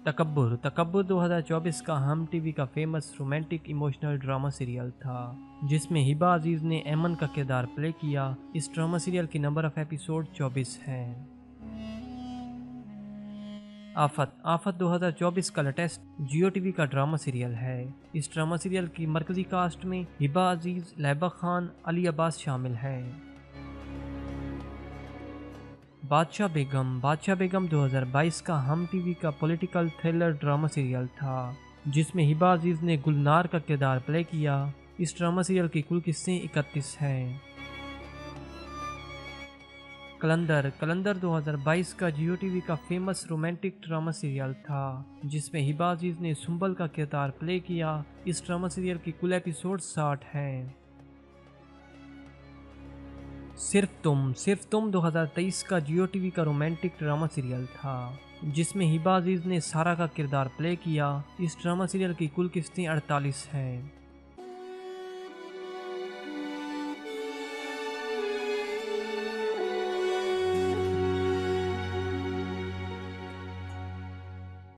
तकब्बुर। तकब्बुर 2024 का हम टीवी का famous romantic emotional drama serial था, जिसमें हिबा अजीज ने एमन का किरदार प्ले किया। इस ड्रामा सीरियल की नंबर ऑफ एपिसोड 24 हैं। आफत। आफत 2024 का लेटेस्ट जियो टीवी का ड्रामा सीरियल है। इस ड्रामा सीरियल की मरकजी कास्ट में हिबा अजीज, लैबा खान, अली अब्बास शामिल हैं। बादशाह बेगम। बादशाह बेगम 2022 का हम टीवी का पॉलिटिकल थ्रिलर ड्रामा सीरियल था, जिसमें हिबा अजीज ने गुलनार का किरदार प्ले किया। इस ड्रामा सीरियल की कुल किस्सें 31 हैं। कलंदर। कलंदर 2022 का जियो टीवी का फेमस रोमांटिक ड्रामा सीरियल था, जिसमें हिबा अजीज ने सुंबल का किरदार प्ले किया। इस ड्रामा सीरियल की कुल एपिसोड 60 हैं। सिर्फ तुम। सिर्फ तुम 2023 का जियो टीवी का रोमांटिक ड्रामा सीरियल था, जिसमें हिबा अजीज ने सारा का किरदार प्ले किया। इस ड्रामा सीरियल की कुल किस्तें 48 हैं।